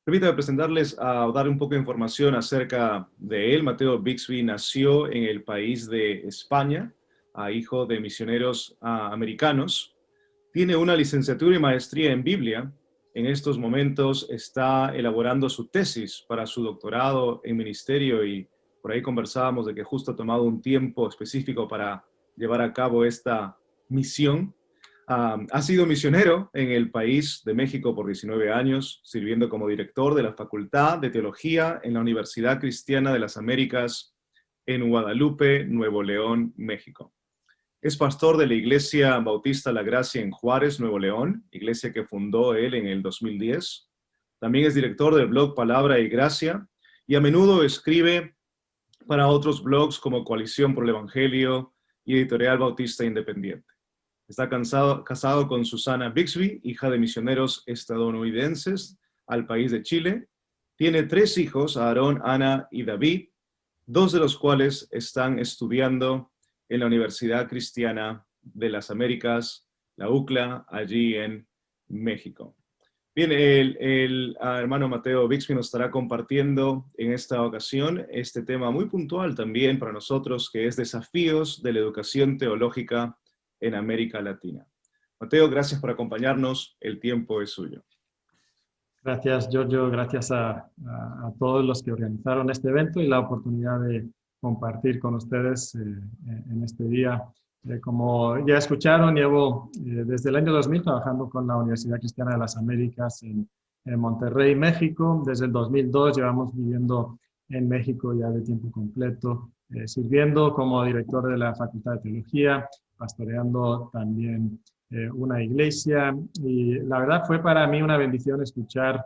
Permítame presentarles o dar un poco de información acerca de él. Mateo Bixby nació en el país de España, hijo de misioneros americanos. Tiene una licenciatura y maestría en Biblia. En estos momentos está elaborando su tesis para su doctorado en ministerio y por ahí conversábamos de que justo ha tomado un tiempo específico para llevar a cabo esta misión. Ha sido misionero en el país de México por 19 años, sirviendo como director de la Facultad de Teología en la Universidad Cristiana de las Américas en Guadalupe, Nuevo León, México. Es pastor de la Iglesia Bautista La Gracia en Juárez, Nuevo León, iglesia que fundó él en el 2010. También es director del blog Palabra y Gracia y a menudo escribe para otros blogs como Coalición por el Evangelio y Editorial Bautista Independiente. Está casado con Susana Bixby, hija de misioneros estadounidenses al país de Chile. Tiene 3 hijos, Aarón, Ana y David, 2 de los cuales están estudiando en la Universidad Cristiana de las Américas, la UCLA, allí en México. Bien, el hermano Mateo Bixby nos estará compartiendo en esta ocasión este tema muy puntual también para nosotros, que es desafíos de la educación teológica en América Latina. Mateo, gracias por acompañarnos. El tiempo es suyo. Gracias, Giorgio. Gracias a todos los que organizaron este evento y la oportunidad de compartir con ustedes en este día. Como ya escucharon, llevo desde el año 2000 trabajando con la Universidad Cristiana de las Américas en Monterrey, México. Desde el 2002 llevamos viviendo en México ya de tiempo completo, sirviendo como director de la Facultad de Teología, pastoreando también una iglesia, y la verdad fue para mí una bendición escuchar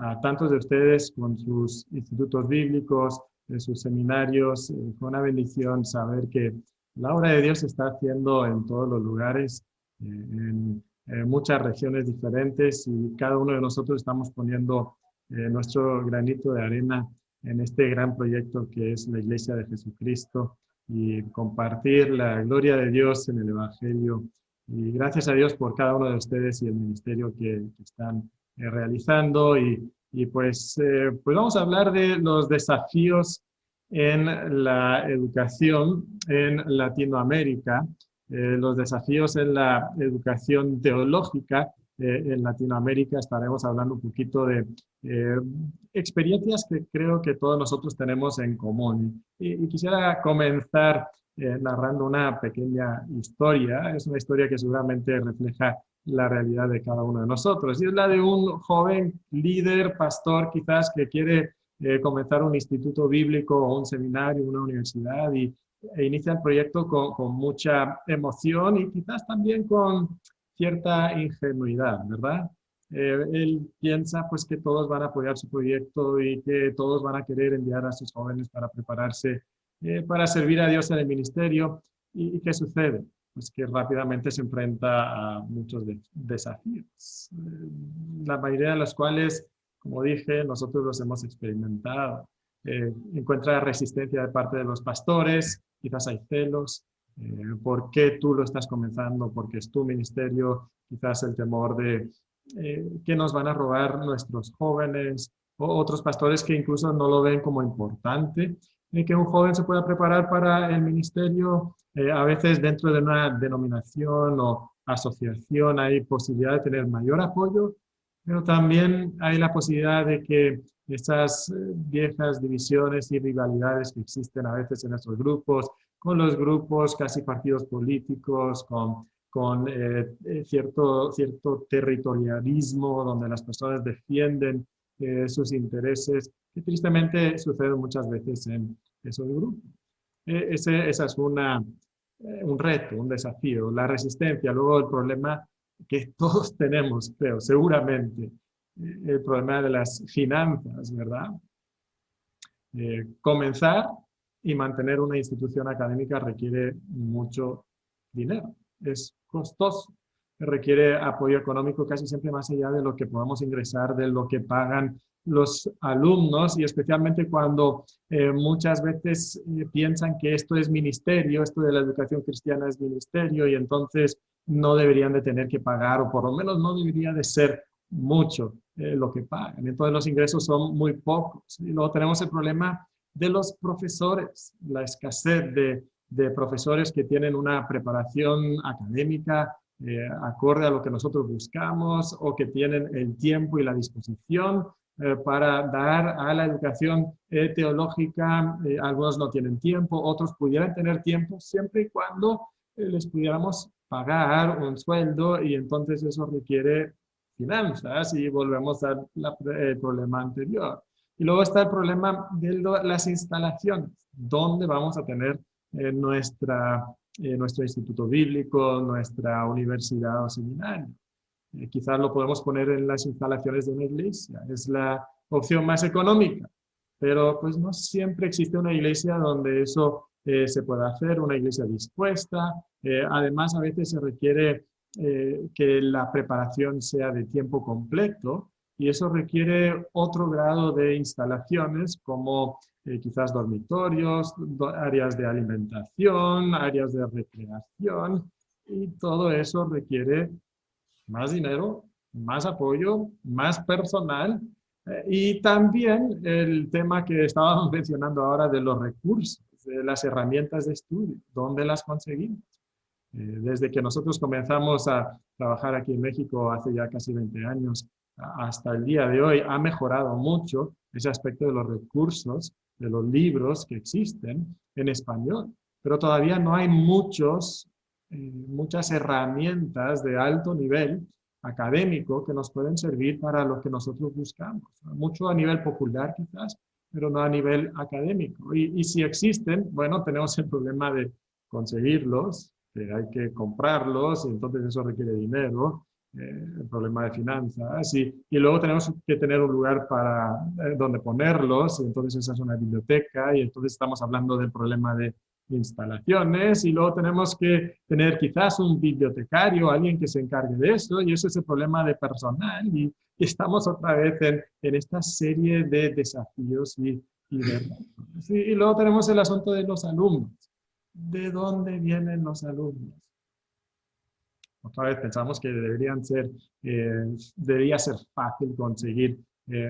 a tantos de ustedes con sus institutos bíblicos, sus seminarios. Fue una bendición saber que la obra de Dios se está haciendo en todos los lugares, en muchas regiones diferentes, y cada uno de nosotros estamos poniendo nuestro granito de arena en este gran proyecto que es la Iglesia de Jesucristo, y compartir la gloria de Dios en el Evangelio. Y gracias a Dios por cada uno de ustedes y el ministerio que están realizando. Y pues vamos a hablar de los desafíos en la educación en Latinoamérica, los desafíos en la educación teológica en Latinoamérica. Estaremos hablando un poquito de experiencias que creo que todos nosotros tenemos en común. Y quisiera comenzar narrando una pequeña historia. Es una historia que seguramente refleja la realidad de cada uno de nosotros. Y es la de un joven líder, pastor quizás, que quiere comenzar un instituto bíblico o un seminario, una universidad, e inicia el proyecto con mucha emoción y quizás también con cierta ingenuidad, ¿verdad? Él piensa pues que todos van a apoyar su proyecto y que todos van a querer enviar a sus jóvenes para prepararse para servir a Dios en el ministerio. ¿Y qué sucede? Pues que rápidamente se enfrenta a muchos desafíos, la mayoría de los cuales, como dije, nosotros los hemos experimentado. Encuentra resistencia de parte de los pastores, quizás hay celos. ¿Por qué tú lo estás comenzando? Porque es tu ministerio. Quizás el temor de que nos van a robar nuestros jóvenes, o otros pastores que incluso no lo ven como importante, que un joven se pueda preparar para el ministerio. A veces dentro de una denominación o asociación hay posibilidad de tener mayor apoyo, pero también hay la posibilidad de que esas viejas divisiones y rivalidades que existen a veces en estos grupos, con los grupos casi partidos políticos, con cierto territorialismo donde las personas defienden sus intereses, que tristemente sucede muchas veces en esos grupos. Esa es un reto, un desafío, la resistencia. Luego el problema que todos tenemos, creo, seguramente, el problema de las finanzas, ¿verdad? Comenzar y mantener una institución académica requiere mucho dinero, es costoso, requiere apoyo económico casi siempre más allá de lo que podamos ingresar, de lo que pagan los alumnos, y especialmente cuando muchas veces piensan que esto es ministerio, esto de la educación cristiana es ministerio, y entonces no deberían de tener que pagar, o por lo menos no debería de ser mucho lo que pagan. Entonces los ingresos son muy pocos. Y luego tenemos el problema de los profesores, la escasez de profesores que tienen una preparación académica acorde a lo que nosotros buscamos o que tienen el tiempo y la disposición para dar a la educación teológica. Algunos no tienen tiempo, otros pudieran tener tiempo siempre y cuando les pudiéramos pagar un sueldo, y entonces eso requiere finanzas y volvemos al problema anterior. Y luego está el problema de las instalaciones. ¿Dónde vamos a tener nuestro instituto bíblico, nuestra universidad o seminario? Quizás lo podemos poner en las instalaciones de una iglesia. Es la opción más económica, pero pues no siempre existe una iglesia donde eso se pueda hacer, una iglesia dispuesta. Además, a veces se requiere que la preparación sea de tiempo completo, y eso requiere otro grado de instalaciones, como quizás dormitorios, áreas de alimentación, áreas de recreación, y todo eso requiere más dinero, más apoyo, más personal, y también el tema que estábamos mencionando ahora de los recursos, de las herramientas de estudio, ¿dónde las conseguimos? Desde que nosotros comenzamos a trabajar aquí en México hace ya casi 20 años, hasta el día de hoy, ha mejorado mucho ese aspecto de los recursos, de los libros que existen en español, pero todavía no hay muchas herramientas de alto nivel académico que nos pueden servir para lo que nosotros buscamos. Mucho a nivel popular quizás, pero no a nivel académico. Y si existen, bueno, tenemos el problema de conseguirlos, que hay que comprarlos, y entonces eso requiere dinero, el problema de finanzas, y luego tenemos que tener un lugar para donde ponerlos, y entonces esa es una biblioteca, y entonces estamos hablando del problema de instalaciones, y luego tenemos que tener quizás un bibliotecario, alguien que se encargue de eso, y ese es el problema de personal, y estamos otra vez en esta serie de desafíos y de retos. Y luego tenemos el asunto de los alumnos. ¿De dónde vienen los alumnos? Otra vez pensamos que debería ser fácil conseguir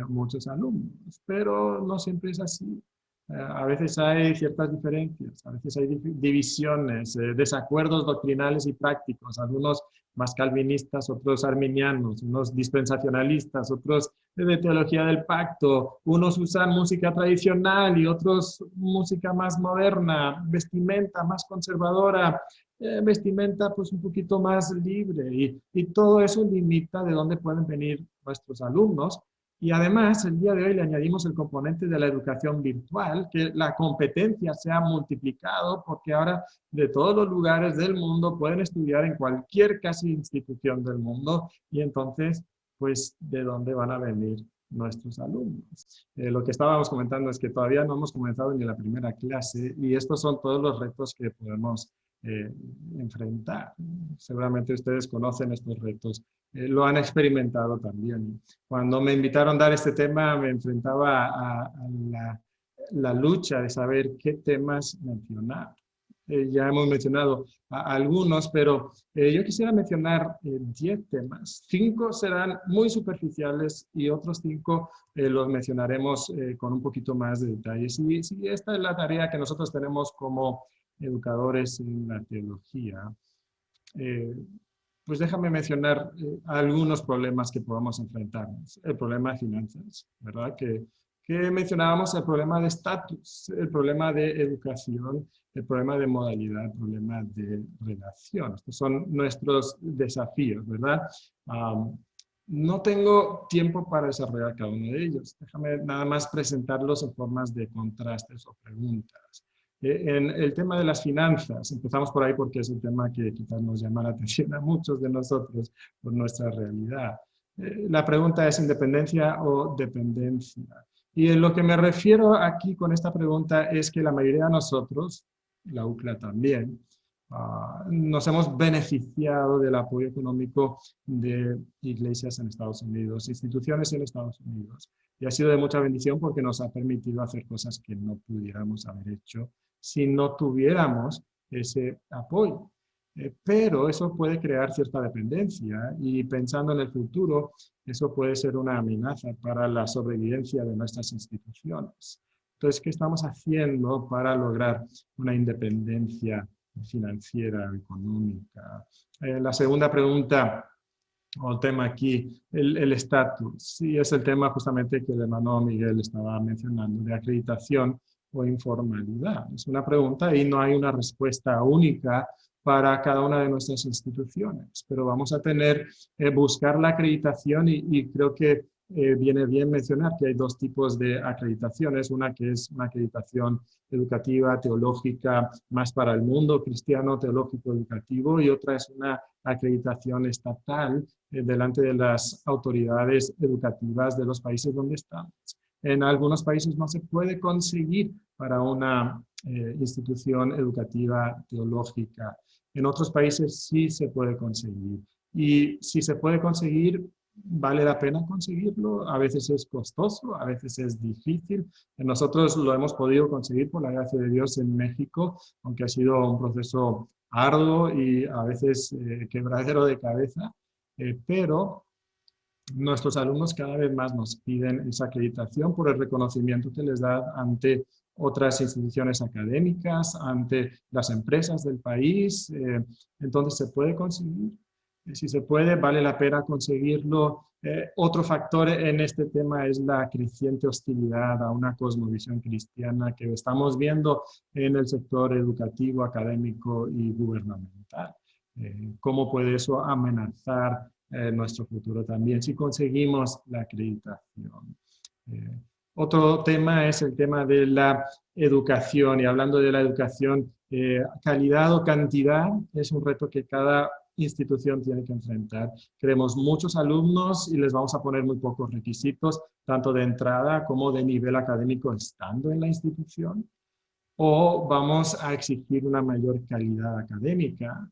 muchos alumnos, pero no siempre es así. A veces hay ciertas diferencias, a veces hay divisiones, desacuerdos doctrinales y prácticos, algunos más calvinistas, otros arminianos, unos dispensacionalistas, otros de teología del pacto, unos usan música tradicional y otros música más moderna, vestimenta más conservadora, vestimenta pues un poquito más libre, y todo eso limita de dónde pueden venir nuestros alumnos. Y además, el día de hoy le añadimos el componente de la educación virtual, que la competencia se ha multiplicado porque ahora de todos los lugares del mundo pueden estudiar en cualquier casi institución del mundo, y entonces, pues, ¿de dónde van a venir nuestros alumnos? Lo que estábamos comentando es que todavía no hemos comenzado ni la primera clase, y estos son todos los retos que podemos enfrentar. Seguramente ustedes conocen estos retos, lo han experimentado también. Cuando me invitaron a dar este tema, me enfrentaba a la lucha de saber qué temas mencionar. Ya hemos mencionado algunos, pero yo quisiera mencionar 10 temas. 5 serán muy superficiales y otros 5 los mencionaremos con un poquito más de detalles. Y esta es la tarea que nosotros tenemos como educadores en la teología. Pues déjame mencionar algunos problemas que podamos enfrentarnos. El problema de finanzas, ¿verdad? Que mencionábamos el problema de estatus, el problema de educación, el problema de modalidad, el problema de relación. Estos son nuestros desafíos, ¿verdad? No tengo tiempo para desarrollar cada uno de ellos. Déjame nada más presentarlos en formas de contrastes o preguntas. En el tema de las finanzas, empezamos por ahí porque es un tema que quizás nos llama la atención a muchos de nosotros por nuestra realidad. La pregunta es ¿independencia o dependencia? Y en lo que me refiero aquí con esta pregunta es que la mayoría de nosotros, la UCLA también, nos hemos beneficiado del apoyo económico de iglesias en Estados Unidos, instituciones en Estados Unidos. Y ha sido de mucha bendición porque nos ha permitido hacer cosas que no pudiéramos haber hecho si no tuviéramos ese apoyo. Pero eso puede crear cierta dependencia y pensando en el futuro, eso puede ser una amenaza para la sobrevivencia de nuestras instituciones. Entonces, ¿qué estamos haciendo para lograr una independencia financiera, económica? La segunda pregunta o tema aquí, el estatus. Sí, es el tema justamente que el hermano Miguel estaba mencionando, de acreditación o informalidad. Es una pregunta y no hay una respuesta única para cada una de nuestras instituciones, pero vamos a tener, buscar la acreditación y creo que viene bien mencionar que hay dos tipos de acreditaciones, una que es una acreditación educativa, teológica, más para el mundo cristiano, teológico, educativo, y otra es una acreditación estatal delante de las autoridades educativas de los países donde estamos. En algunos países no se puede conseguir para una institución educativa teológica. En otros países sí se puede conseguir. Y si se puede conseguir, vale la pena conseguirlo. A veces es costoso, a veces es difícil. Nosotros lo hemos podido conseguir por la gracia de Dios en México, aunque ha sido un proceso arduo y a veces quebradero de cabeza, pero nuestros alumnos cada vez más nos piden esa acreditación por el reconocimiento que les da ante otras instituciones académicas, ante las empresas del país. Entonces, ¿se puede conseguir? Si se puede, vale la pena conseguirlo. Otro factor en este tema es la creciente hostilidad a una cosmovisión cristiana que estamos viendo en el sector educativo, académico y gubernamental. ¿Cómo puede eso amenazar nuestro futuro también si conseguimos la acreditación? Otro tema es el tema de la educación, y hablando de la educación, calidad o cantidad es un reto que cada institución tiene que enfrentar. Queremos muchos alumnos y les vamos a poner muy pocos requisitos, tanto de entrada como de nivel académico estando en la institución, o vamos a exigir una mayor calidad académica.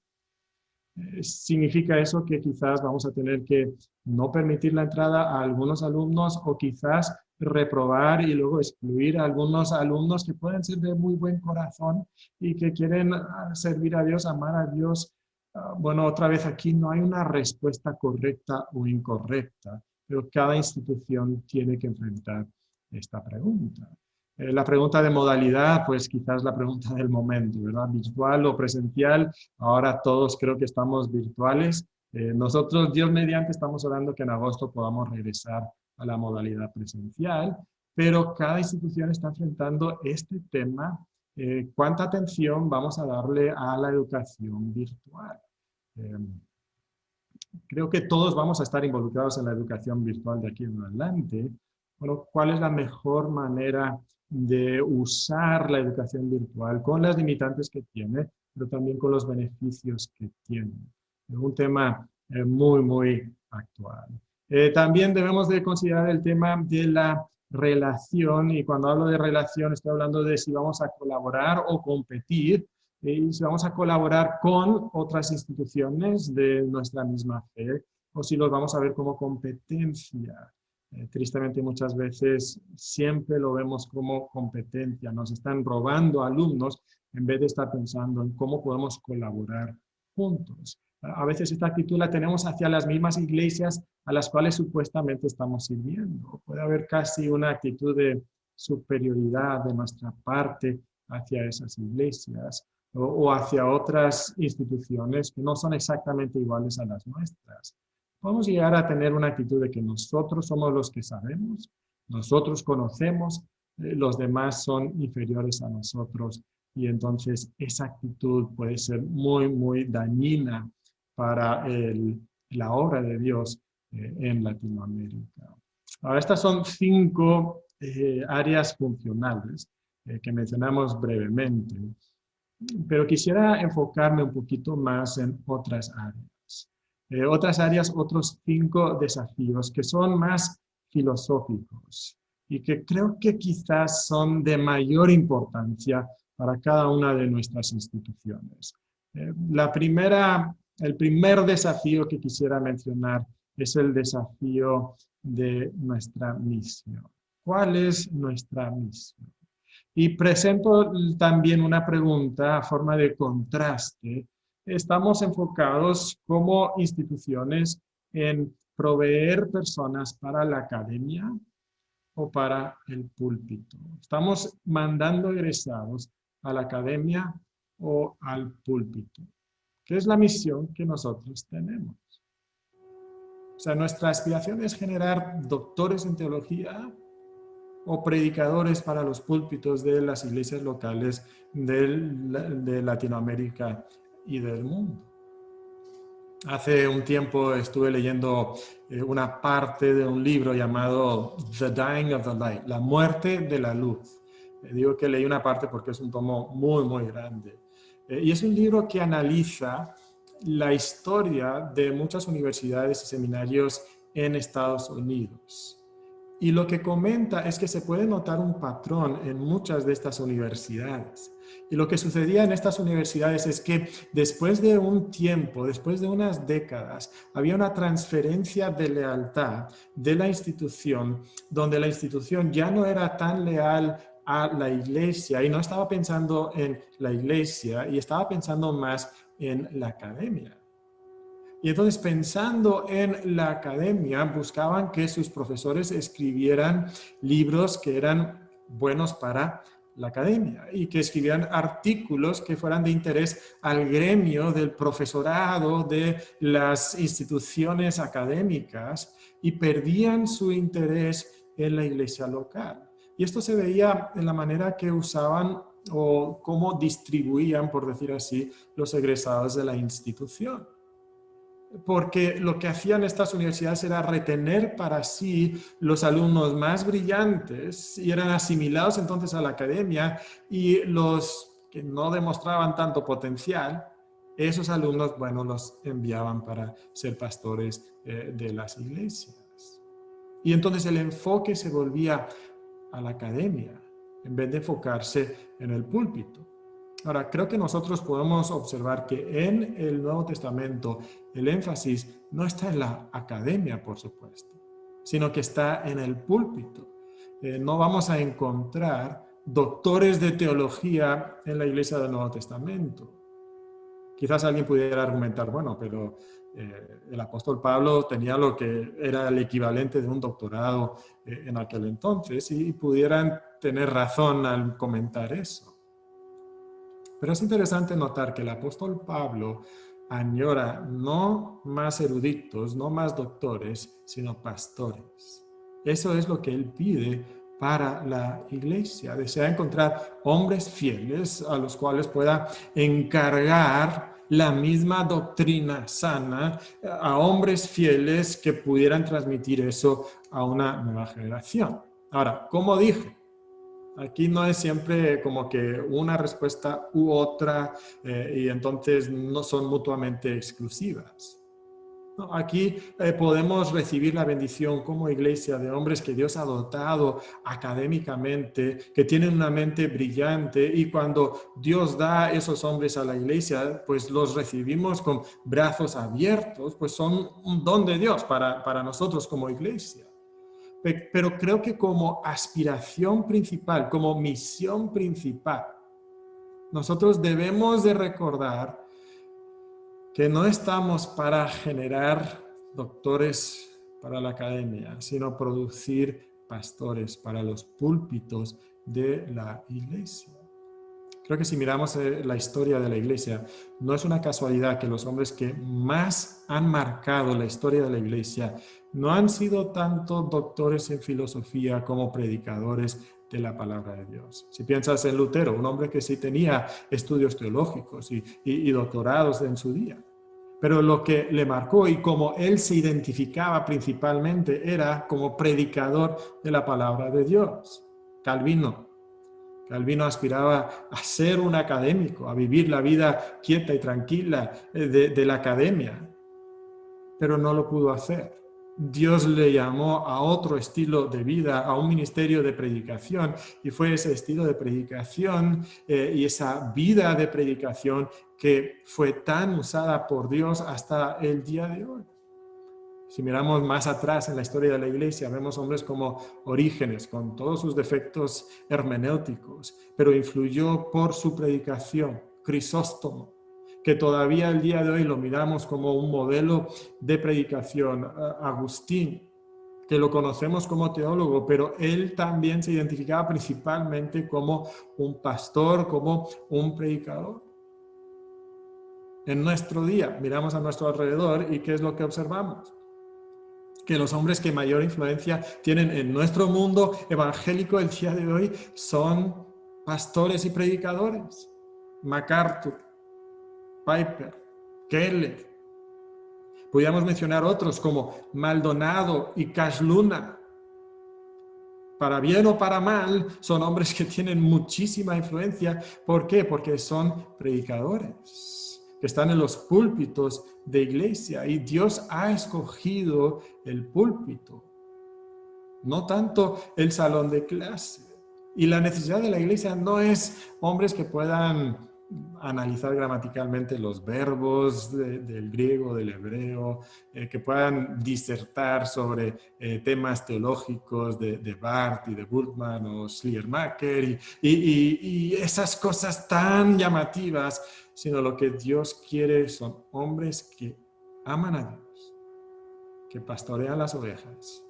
Significa eso que quizás vamos a tener que no permitir la entrada a algunos alumnos o quizás reprobar y luego excluir a algunos alumnos que pueden ser de muy buen corazón y que quieren servir a Dios, amar a Dios. Bueno, otra vez aquí no hay una respuesta correcta o incorrecta, pero cada institución tiene que enfrentar esta pregunta. La pregunta de modalidad, pues quizás la pregunta del momento, ¿verdad? Virtual o presencial, ahora todos creo que estamos virtuales. Nosotros, Dios mediante, estamos orando que en agosto podamos regresar a la modalidad presencial, pero cada institución está enfrentando este tema. ¿Cuánta atención vamos a darle a la educación virtual? Creo que todos vamos a estar involucrados en la educación virtual de aquí en adelante. Bueno, ¿cuál es la mejor manera de usar la educación virtual con las limitantes que tiene, pero también con los beneficios que tiene? Es un tema muy, muy actual. También debemos de considerar el tema de la relación, y cuando hablo de relación estoy hablando de si vamos a colaborar o competir, y si vamos a colaborar con otras instituciones de nuestra misma fe, o si los vamos a ver como competencia. Tristemente muchas veces siempre lo vemos como competencia. Nos están robando alumnos en vez de estar pensando en cómo podemos colaborar juntos. A veces esta actitud la tenemos hacia las mismas iglesias a las cuales supuestamente estamos sirviendo. Puede haber casi una actitud de superioridad de nuestra parte hacia esas iglesias o hacia otras instituciones que no son exactamente iguales a las nuestras. Podemos llegar a tener una actitud de que nosotros somos los que sabemos, nosotros conocemos, los demás son inferiores a nosotros, y entonces esa actitud puede ser muy, muy dañina para la obra de Dios en Latinoamérica. Ahora, estas son 5 áreas funcionales que mencionamos brevemente, pero quisiera enfocarme un poquito más en otras áreas. Otros 5 desafíos que son más filosóficos y que creo que quizás son de mayor importancia para cada una de nuestras instituciones. El primer desafío que quisiera mencionar es el desafío de nuestra misión. ¿Cuál es nuestra misión? Y presento también una pregunta a forma de contraste estamos enfocados como instituciones en proveer personas para la academia o para el púlpito. Estamos mandando egresados a la academia o al púlpito, que es la misión que nosotros tenemos. O sea, nuestra aspiración es generar doctores en teología o predicadores para los púlpitos de las iglesias locales de Latinoamérica y del mundo. Hace un tiempo estuve leyendo una parte de un libro llamado The Dying of the Light, La muerte de la luz. Digo que leí una parte porque es un tomo muy, muy grande. Y es un libro que analiza la historia de muchas universidades y seminarios en Estados Unidos. Y lo que comenta es que se puede notar un patrón en muchas de estas universidades. Y lo que sucedía en estas universidades es que después de un tiempo, después de unas décadas, había una transferencia de lealtad de la institución, donde la institución ya no era tan leal a la iglesia y no estaba pensando en la iglesia y estaba pensando más en la academia. Y entonces, pensando en la academia, buscaban que sus profesores escribieran libros que eran buenos para la academia y que escribieran artículos que fueran de interés al gremio del profesorado de las instituciones académicas y perdían su interés en la iglesia local. Y esto se veía en la manera que usaban o cómo distribuían, por decir así, los egresados de la institución. Porque lo que hacían estas universidades era retener para sí los alumnos más brillantes y eran asimilados entonces a la academia, y los que no demostraban tanto potencial, esos alumnos, bueno, los enviaban para ser pastores de las iglesias. Y entonces el enfoque se volvía a la academia en vez de enfocarse en el púlpito. Ahora, creo que nosotros podemos observar que en el Nuevo Testamento el énfasis no está en la academia, por supuesto, sino que está en el púlpito. No vamos a encontrar doctores de teología en la iglesia del Nuevo Testamento. Quizás alguien pudiera argumentar, bueno, pero el apóstol Pablo tenía lo que era el equivalente de un doctorado en aquel entonces, y pudieran tener razón al comentar eso. Pero es interesante notar que el apóstol Pablo añora no más eruditos, no más doctores, sino pastores. Eso es lo que él pide para la iglesia. Desea encontrar hombres fieles a los cuales pueda encargar la misma doctrina sana, a hombres fieles que pudieran transmitir eso a una nueva generación. Ahora, como dije, aquí no es siempre como que una respuesta u otra y entonces no son mutuamente exclusivas. No, aquí podemos recibir la bendición como iglesia de hombres que Dios ha dotado académicamente, que tienen una mente brillante, y cuando Dios da esos hombres a la iglesia, pues los recibimos con brazos abiertos, pues son un don de Dios para nosotros como iglesia. Pero creo que como aspiración principal, como misión principal, nosotros debemos de recordar que no estamos para generar doctores para la academia, sino producir pastores para los púlpitos de la iglesia. Creo que si miramos la historia de la iglesia, no es una casualidad que los hombres que más han marcado la historia de la iglesia no han sido tanto doctores en filosofía como predicadores de la palabra de Dios. Si piensas en Lutero, un hombre que sí tenía estudios teológicos y doctorados en su día, pero lo que le marcó y como él se identificaba principalmente era como predicador de la palabra de Dios. Calvino aspiraba a ser un académico, a vivir la vida quieta y tranquila de la academia, pero no lo pudo hacer. Dios le llamó a otro estilo de vida, a un ministerio de predicación, y fue ese estilo de predicación y esa vida de predicación que fue tan usada por Dios hasta el día de hoy. Si miramos más atrás en la historia de la iglesia, vemos hombres como Orígenes, con todos sus defectos hermenéuticos, pero influyó por su predicación. Crisóstomo, que todavía el día de hoy lo miramos como un modelo de predicación. Agustín, que lo conocemos como teólogo, pero él también se identificaba principalmente como un pastor, como un predicador. En nuestro día miramos a nuestro alrededor y ¿qué es lo que observamos? Que los hombres que mayor influencia tienen en nuestro mundo evangélico el día de hoy son pastores y predicadores. MacArthur, Piper, Keller. Podríamos mencionar otros como Maldonado y Cash Luna. Para bien o para mal, son hombres que tienen muchísima influencia. ¿Por qué? Porque son predicadores, que están en los púlpitos de iglesia. Y Dios ha escogido el púlpito, no tanto el salón de clase. Y la necesidad de la iglesia no es hombres que puedan analizar gramaticalmente los verbos del griego, del hebreo, que puedan disertar sobre temas teológicos de Barth y de Bultmann o Schleiermacher y esas cosas tan llamativas, sino lo que Dios quiere son hombres que aman a Dios, que pastorean las ovejas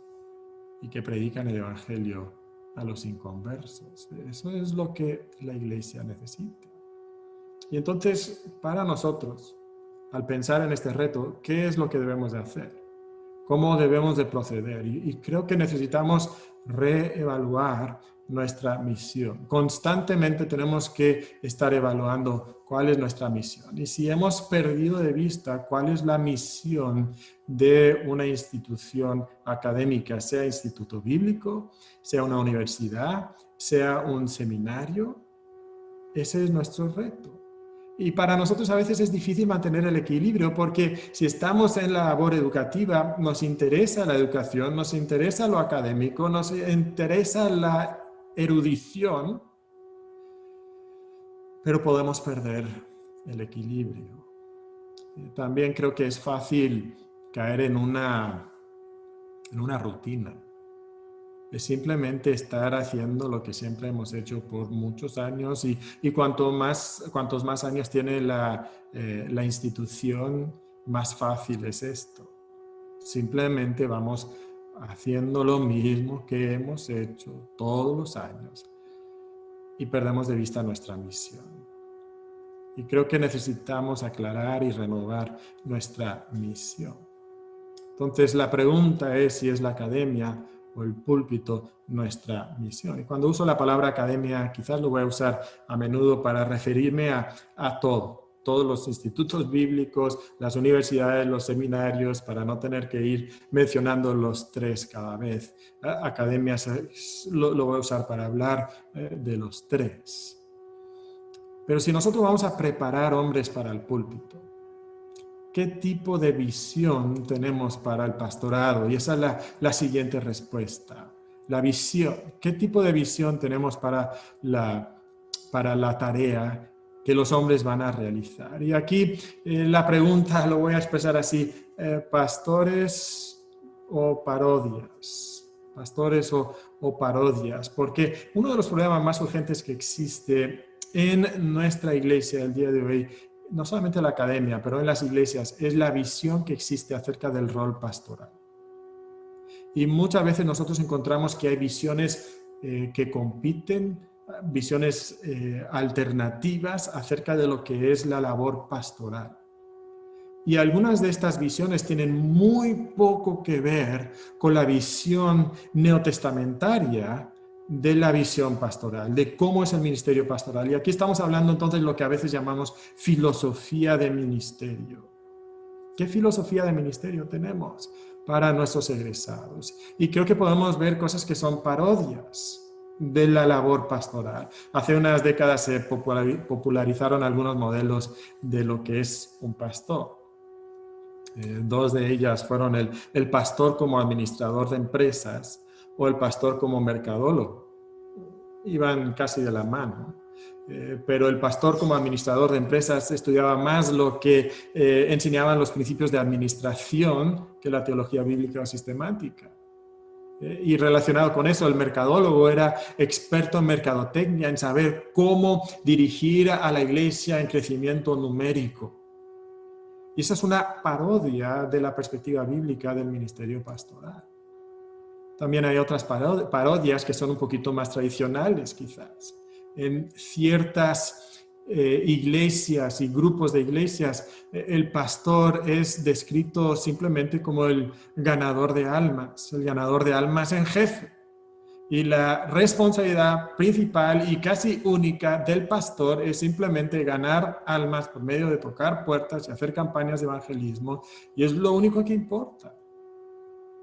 y que predican el evangelio a los inconversos. Eso es lo que la iglesia necesita. Y entonces, para nosotros, al pensar en este reto, ¿qué es lo que debemos de hacer? ¿Cómo debemos de proceder? Y creo que necesitamos reevaluar nuestra misión. Constantemente tenemos que estar evaluando cuál es nuestra misión. Y si hemos perdido de vista cuál es la misión de una institución académica, sea instituto bíblico, sea una universidad, sea un seminario, ese es nuestro reto. Y para nosotros a veces es difícil mantener el equilibrio porque si estamos en la labor educativa, nos interesa la educación, nos interesa lo académico, nos interesa la erudición, pero podemos perder el equilibrio. También creo que es fácil caer en una rutina. Es simplemente estar haciendo lo que siempre hemos hecho por muchos años y cuantos más años tiene la institución, más fácil es esto. Simplemente vamos haciendo lo mismo que hemos hecho todos los años y perdemos de vista nuestra misión. Y creo que necesitamos aclarar y renovar nuestra misión. Entonces la pregunta es si es la academia o el púlpito nuestra misión. Y cuando uso la palabra academia, quizás lo voy a usar a menudo para referirme a todos los institutos bíblicos, las universidades, los seminarios, para no tener que ir mencionando los tres cada vez. Academia lo voy a usar para hablar de los tres. Pero si nosotros vamos a preparar hombres para el púlpito, ¿qué tipo de visión tenemos para el pastorado? Y esa es la siguiente respuesta. La visión. ¿Qué tipo de visión tenemos para la tarea que los hombres van a realizar? Y aquí la pregunta lo voy a expresar así. ¿Pastores o parodias? Pastores o parodias. Porque uno de los problemas más urgentes que existe en nuestra iglesia el día de hoy, no solamente en la academia, pero en las iglesias, es la visión que existe acerca del rol pastoral. Y muchas veces nosotros encontramos que hay visiones que compiten, visiones alternativas acerca de lo que es la labor pastoral. Y algunas de estas visiones tienen muy poco que ver con la visión neotestamentaria de la visión pastoral, de cómo es el ministerio pastoral. Y aquí estamos hablando entonces de lo que a veces llamamos filosofía de ministerio. ¿Qué filosofía de ministerio tenemos para nuestros egresados? Y creo que podemos ver cosas que son parodias de la labor pastoral. Hace unas décadas se popularizaron algunos modelos de lo que es un pastor. Dos de ellas fueron el pastor como administrador de empresas o el pastor como mercadólogo. Iban casi de la mano. Pero el pastor como administrador de empresas estudiaba más lo que enseñaban los principios de administración que la teología bíblica o sistemática. Y relacionado con eso, el mercadólogo era experto en mercadotecnia, en saber cómo dirigir a la iglesia en crecimiento numérico. Y esa es una parodia de la perspectiva bíblica del ministerio pastoral. También hay otras parodias que son un poquito más tradicionales, quizás. En ciertas iglesias y grupos de iglesias, el pastor es descrito simplemente como el ganador de almas en jefe. Y la responsabilidad principal y casi única del pastor es simplemente ganar almas por medio de tocar puertas y hacer campañas de evangelismo, y es lo único que importa.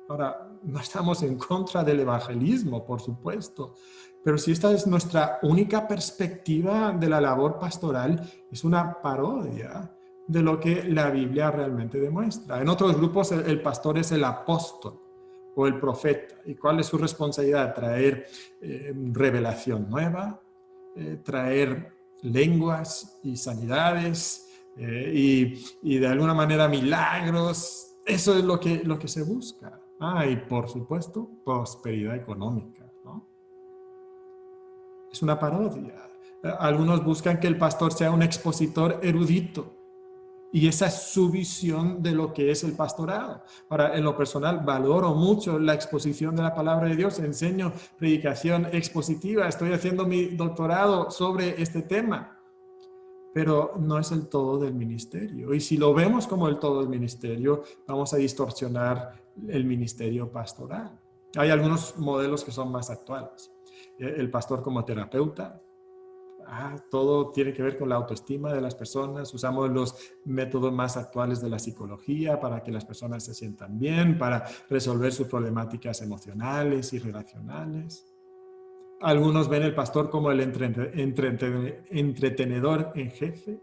Ahora, no estamos en contra del evangelismo, por supuesto, pero si esta es nuestra única perspectiva de la labor pastoral, es una parodia de lo que la Biblia realmente demuestra. En otros grupos el pastor es el apóstol o el profeta. ¿Y cuál es su responsabilidad? Traer revelación nueva, traer lenguas y sanidades y de alguna manera milagros. Eso es lo que se busca. Y por supuesto, prosperidad económica, ¿no? Es una parodia. Algunos buscan que el pastor sea un expositor erudito, y esa es su visión de lo que es el pastorado. Ahora, en lo personal, valoro mucho la exposición de la palabra de Dios. Enseño predicación expositiva. Estoy haciendo mi doctorado sobre este tema. Pero no es el todo del ministerio. Y si lo vemos como el todo del ministerio, vamos a distorsionar el ministerio pastoral. Hay algunos modelos que son más actuales. El pastor como terapeuta. Todo tiene que ver con la autoestima de las personas. Usamos los métodos más actuales de la psicología para que las personas se sientan bien, para resolver sus problemáticas emocionales y relacionales. Algunos ven el pastor como el entretenedor en jefe,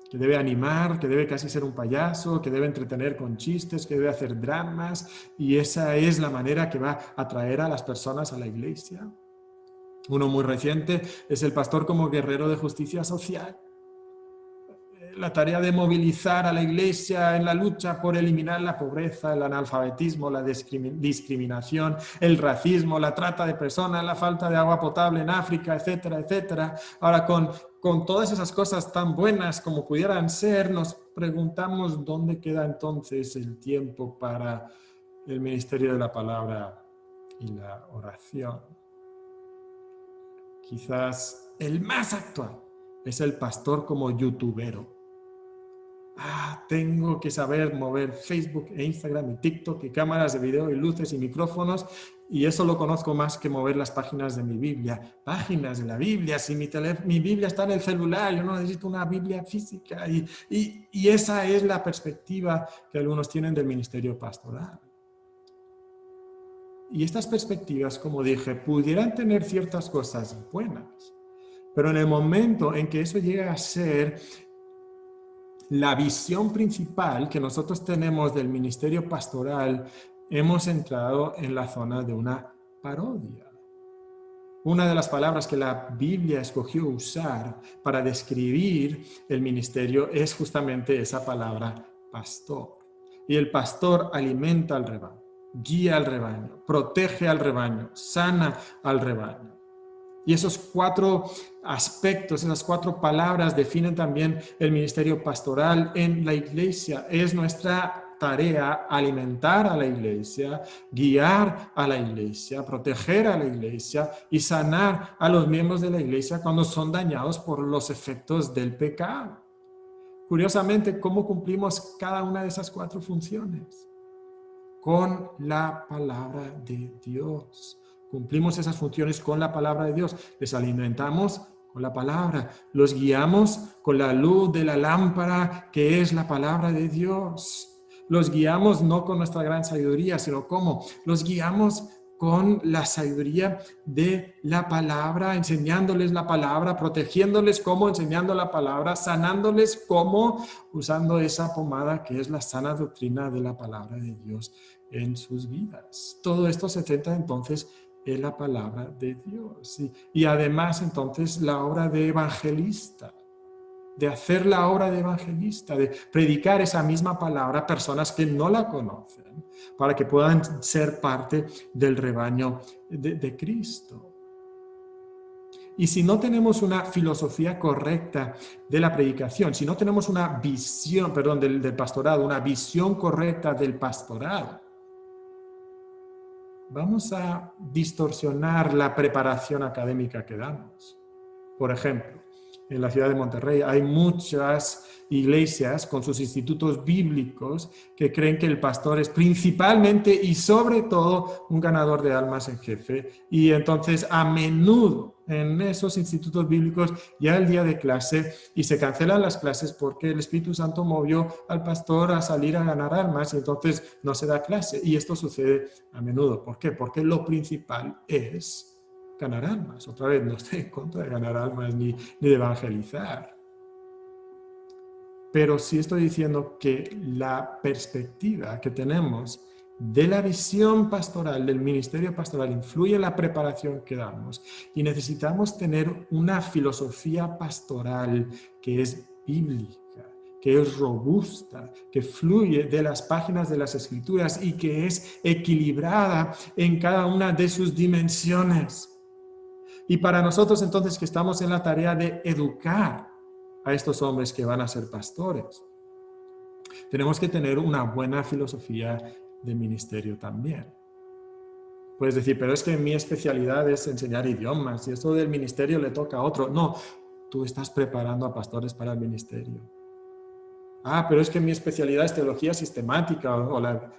que debe animar, que debe casi ser un payaso, que debe entretener con chistes, que debe hacer dramas, y esa es la manera que va a atraer a las personas a la iglesia. Uno muy reciente es el pastor como guerrero de justicia social. La tarea de movilizar a la iglesia en la lucha por eliminar la pobreza, el analfabetismo, la discriminación, el racismo, la trata de personas, la falta de agua potable en África, etcétera, etcétera. Ahora, con todas esas cosas tan buenas como pudieran ser, nos preguntamos dónde queda entonces el tiempo para el ministerio de la palabra y la oración. Quizás el más actual es el pastor como youtubero. Tengo que saber mover Facebook e Instagram y TikTok y cámaras de video y luces y micrófonos, y eso lo conozco más que mover las páginas de mi Biblia. Páginas de la Biblia, si mi Biblia está en el celular, yo no necesito una Biblia física. Y esa es la perspectiva que algunos tienen del ministerio pastoral. Y estas perspectivas, como dije, pudieran tener ciertas cosas buenas, pero en el momento en que eso llega a ser la visión principal que nosotros tenemos del ministerio pastoral, hemos entrado en la zona de una parodia. Una de las palabras que la Biblia escogió usar para describir el ministerio es justamente esa palabra pastor. Y el pastor alimenta al rebaño, guía al rebaño, protege al rebaño, sana al rebaño. Y esos 4 aspectos, esas 4 palabras definen también el ministerio pastoral en la iglesia. Es nuestra tarea alimentar a la iglesia, guiar a la iglesia, proteger a la iglesia y sanar a los miembros de la iglesia cuando son dañados por los efectos del pecado. Curiosamente, ¿cómo cumplimos cada una de esas 4 funciones? Con la palabra de Dios. Cumplimos esas funciones con la palabra de Dios. Les alimentamos con la palabra. Los guiamos con la luz de la lámpara que es la palabra de Dios. Los guiamos no con nuestra gran sabiduría, sino ¿cómo? Los guiamos con la sabiduría de la palabra, enseñándoles la palabra, protegiéndoles como enseñando la palabra, sanándoles como usando esa pomada que es la sana doctrina de la palabra de Dios en sus vidas. Todo esto se centra entonces en la palabra de Dios. Y además entonces la obra de evangelista, de hacer la obra de evangelista, de predicar esa misma palabra a personas que no la conocen, para que puedan ser parte del rebaño de Cristo. Y si no tenemos una filosofía correcta de la predicación, si no tenemos una visión, perdón, del pastorado, una visión correcta del pastorado, vamos a distorsionar la preparación académica que damos. Por ejemplo, en la ciudad de Monterrey hay muchas iglesias con sus institutos bíblicos que creen que el pastor es principalmente y sobre todo un ganador de almas en jefe. Y entonces a menudo en esos institutos bíblicos ya el día de clase y se cancelan las clases porque el Espíritu Santo movió al pastor a salir a ganar almas y entonces no se da clase. Y esto sucede a menudo. ¿Por qué? Porque lo principal es ganar almas. Otra vez, no estoy en contra de ganar almas ni de evangelizar. Pero sí estoy diciendo que la perspectiva que tenemos de la visión pastoral, del ministerio pastoral, influye en la preparación que damos. Y necesitamos tener una filosofía pastoral que es bíblica, que es robusta, que fluye de las páginas de las Escrituras y que es equilibrada en cada una de sus dimensiones. Y para nosotros entonces que estamos en la tarea de educar a estos hombres que van a ser pastores, tenemos que tener una buena filosofía de ministerio también. Puedes decir, pero es que mi especialidad es enseñar idiomas y esto del ministerio le toca a otro. No, tú estás preparando a pastores para el ministerio. Ah, pero es que mi especialidad es teología sistemática o la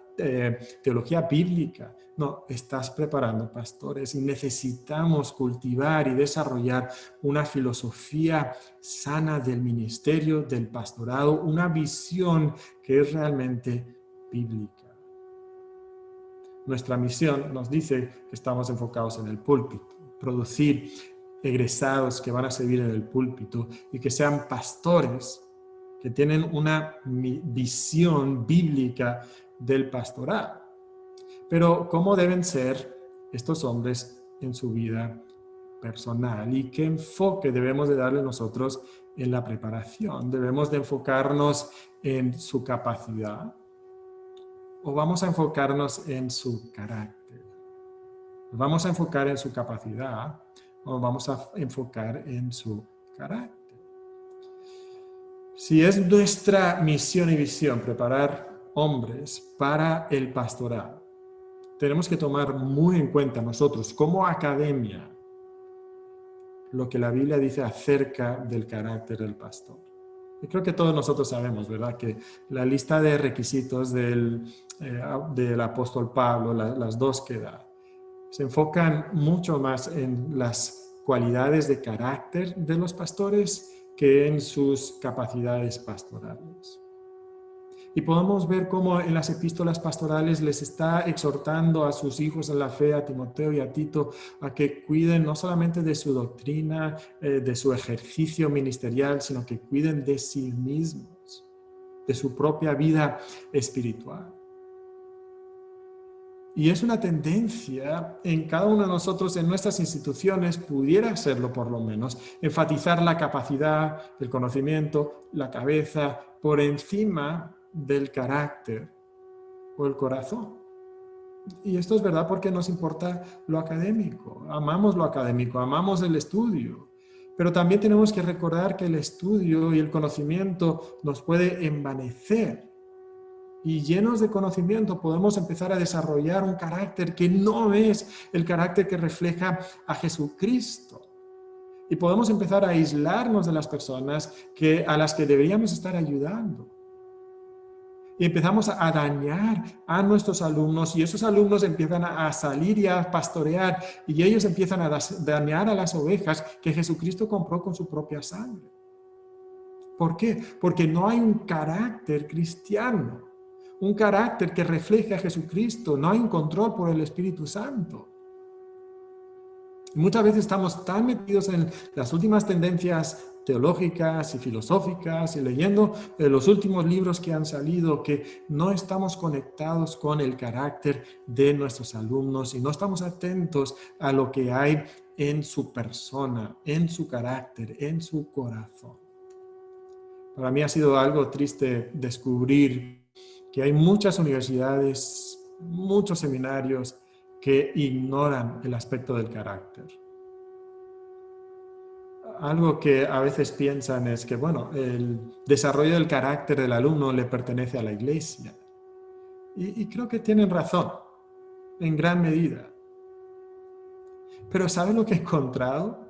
teología bíblica. No, estás preparando pastores y necesitamos cultivar y desarrollar una filosofía sana del ministerio, del pastorado, una visión que es realmente bíblica. Nuestra misión nos dice que estamos enfocados en el púlpito, producir egresados que van a servir en el púlpito y que sean pastores que tienen una visión bíblica del pastorado. Pero ¿cómo deben ser estos hombres en su vida personal? ¿Y qué enfoque debemos de darle nosotros en la preparación? ¿Debemos de enfocarnos en su capacidad? ¿O vamos a enfocarnos en su carácter? ¿Nos vamos a enfocar en su capacidad o vamos a enfocar en su carácter? Si es nuestra misión y visión preparar hombres para el pastorado, tenemos que tomar muy en cuenta nosotros como academia lo que la Biblia dice acerca del carácter del pastor. Y creo que todos nosotros sabemos, ¿verdad?, que la lista de requisitos del apóstol Pablo, las dos que da, se enfocan mucho más en las cualidades de carácter de los pastores que en sus capacidades pastorales. Y podemos ver cómo en las epístolas pastorales les está exhortando a sus hijos en la fe, a Timoteo y a Tito, a que cuiden no solamente de su doctrina, de su ejercicio ministerial, sino que cuiden de sí mismos, de su propia vida espiritual. Y es una tendencia en cada uno de nosotros, en nuestras instituciones, pudiera serlo por lo menos, enfatizar la capacidad, el conocimiento, la cabeza, por encima del carácter o el corazón. Y esto es verdad porque nos importa lo académico, amamos el estudio, pero también tenemos que recordar que el estudio y el conocimiento nos puede envanecer. Y llenos de conocimiento podemos empezar a desarrollar un carácter que no es el carácter que refleja a Jesucristo. Y podemos empezar a aislarnos de las personas a las que deberíamos estar ayudando. Y empezamos a dañar a nuestros alumnos y esos alumnos empiezan a salir y a pastorear y ellos empiezan a dañar a las ovejas que Jesucristo compró con su propia sangre. ¿Por qué? Porque no hay un carácter cristiano. Un carácter que refleje a Jesucristo, no hay un control por el Espíritu Santo. Muchas veces estamos tan metidos en las últimas tendencias teológicas y filosóficas y leyendo los últimos libros que han salido que no estamos conectados con el carácter de nuestros alumnos y no estamos atentos a lo que hay en su persona, en su carácter, en su corazón. Para mí ha sido algo triste descubrir que hay muchas universidades, muchos seminarios que ignoran el aspecto del carácter. algo que a veces piensan es que, bueno, el desarrollo del carácter del alumno le pertenece a la iglesia. Y creo que tienen razón, en gran medida. Pero ¿saben lo que he encontrado?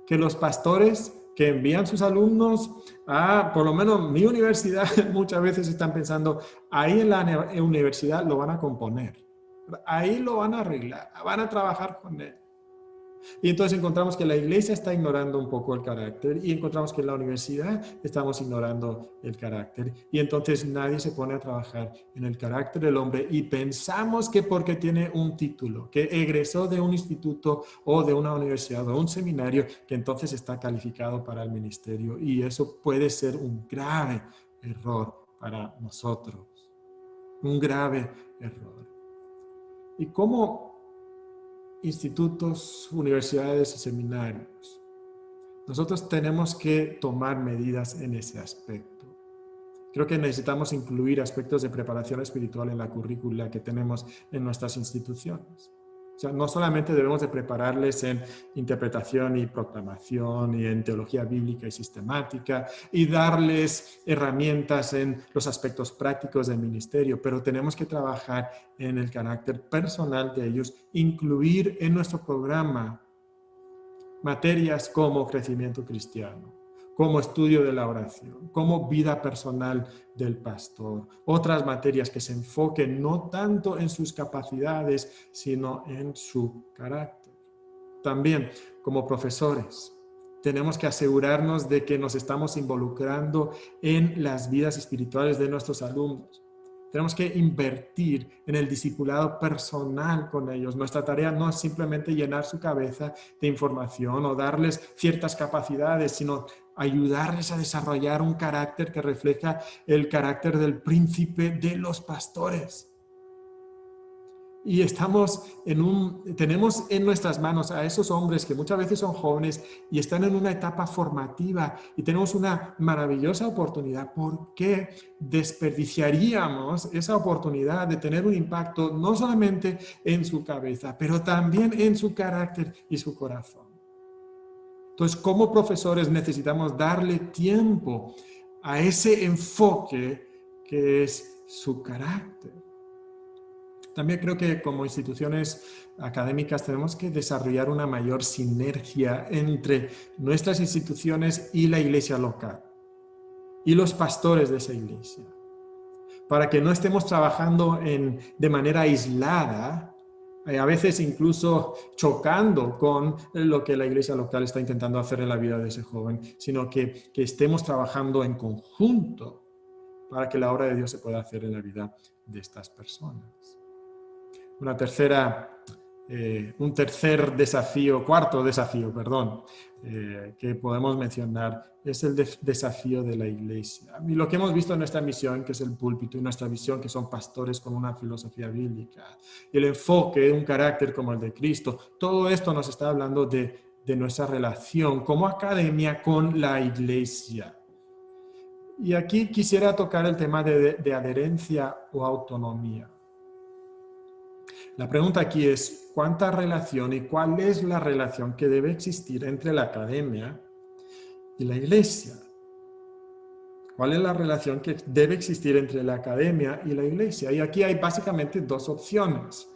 Que los pastores que envían sus alumnos a, por lo menos mi universidad, muchas veces están pensando, ahí en la universidad lo van a componer, ahí lo van a arreglar, van a trabajar con él. Y entonces encontramos que la iglesia está ignorando un poco el carácter y encontramos que en la universidad estamos ignorando el carácter. Y entonces nadie se pone a trabajar en el carácter del hombre y pensamos que porque tiene un título, que egresó de un instituto o de una universidad o un seminario, que entonces está calificado para el ministerio. Y eso puede ser un grave error para nosotros. Un grave error. ¿Y cómo institutos, universidades y seminarios? Nosotros tenemos que tomar medidas en ese aspecto. Creo que necesitamos incluir aspectos de preparación espiritual en la currícula que tenemos en nuestras instituciones. O sea, no solamente debemos de prepararles en interpretación y proclamación y en teología bíblica y sistemática y darles herramientas en los aspectos prácticos del ministerio, pero tenemos que trabajar en el carácter personal de ellos, incluir en nuestro programa materias como crecimiento cristiano, como estudio de la oración, como vida personal del pastor, otras materias que se enfoquen no tanto en sus capacidades, sino en su carácter. También, como profesores, tenemos que asegurarnos de que nos estamos involucrando en las vidas espirituales de nuestros alumnos. Tenemos que invertir en el discipulado personal con ellos. Nuestra tarea no es simplemente llenar su cabeza de información o darles ciertas capacidades, sino ayudarles a desarrollar un carácter que refleja el carácter del príncipe de los pastores. Y tenemos en nuestras manos a esos hombres que muchas veces son jóvenes y están en una etapa formativa y tenemos una maravillosa oportunidad. ¿Por qué desperdiciaríamos esa oportunidad de tener un impacto no solamente en su cabeza, pero también en su carácter y su corazón? Entonces, como profesores necesitamos darle tiempo a ese enfoque que es su carácter. También creo que como instituciones académicas tenemos que desarrollar una mayor sinergia entre nuestras instituciones y la iglesia local y los pastores de esa iglesia, para que no estemos trabajando de manera aislada, a veces incluso chocando con lo que la iglesia local está intentando hacer en la vida de ese joven, sino que estemos trabajando en conjunto para que la obra de Dios se pueda hacer en la vida de estas personas. Cuarto desafío, que podemos mencionar es el desafío de la iglesia. Y lo que hemos visto en nuestra misión, que es el púlpito, y nuestra visión, que son pastores con una filosofía bíblica, el enfoque, un carácter como el de Cristo, todo esto nos está hablando de nuestra relación como academia con la iglesia. Y aquí quisiera tocar el tema de adherencia o autonomía. La pregunta aquí es, ¿cuánta relación y cuál es la relación que debe existir entre la academia y la iglesia? ¿Cuál es la relación que debe existir entre la academia y la iglesia? Y aquí hay básicamente dos opciones,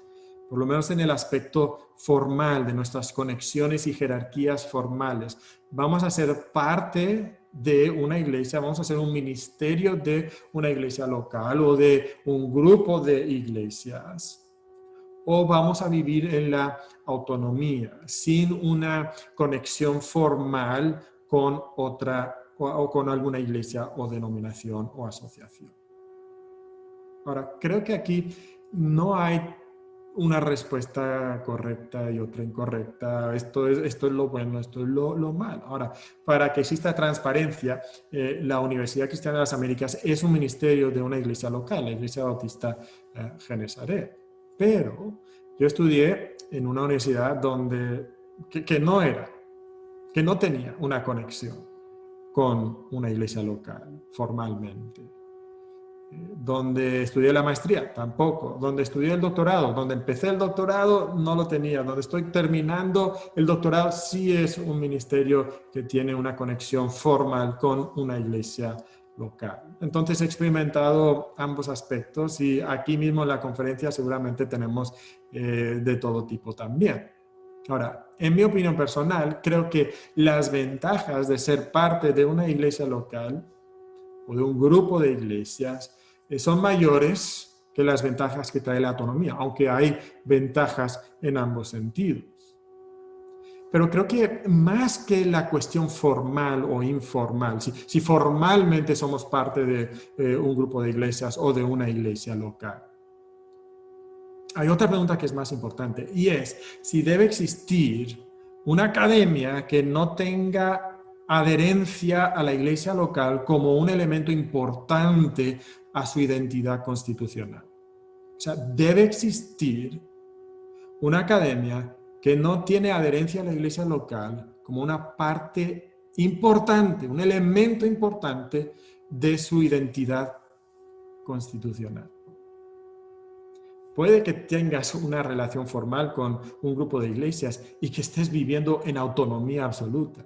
por lo menos en el aspecto formal de nuestras conexiones y jerarquías formales. Vamos a ser parte de una iglesia, vamos a ser un ministerio de una iglesia local o de un grupo de iglesias. O vamos a vivir en la autonomía, sin una conexión formal con otra o con alguna iglesia o denominación o asociación. Ahora, creo que aquí no hay una respuesta correcta y otra incorrecta. Esto es lo bueno, esto es lo malo. Ahora, para que exista transparencia, la Universidad Cristiana de las Américas es un ministerio de una iglesia local, la Iglesia Bautista Genesaret. Pero yo estudié en una universidad que no tenía una conexión con una iglesia local formalmente. Donde estudié la maestría, tampoco. Donde estudié el doctorado, donde empecé el doctorado, no lo tenía. Donde estoy terminando el doctorado, sí es un ministerio que tiene una conexión formal con una iglesia local. Entonces he experimentado ambos aspectos y aquí mismo en la conferencia seguramente tenemos de todo tipo también. Ahora, en mi opinión personal, creo que las ventajas de ser parte de una iglesia local o de un grupo de iglesias son mayores que las ventajas que trae la autonomía, aunque hay ventajas en ambos sentidos. Pero creo que más que la cuestión formal o informal, si formalmente somos parte de un grupo de iglesias o de una iglesia local, hay otra pregunta que es más importante y es si debe existir una academia que no tenga adherencia a la iglesia local como un elemento importante a su identidad constitucional. O sea, debe existir una academia que no tiene adherencia a la iglesia local como una parte importante, un elemento importante de su identidad constitucional. Puede que tengas una relación formal con un grupo de iglesias y que estés viviendo en autonomía absoluta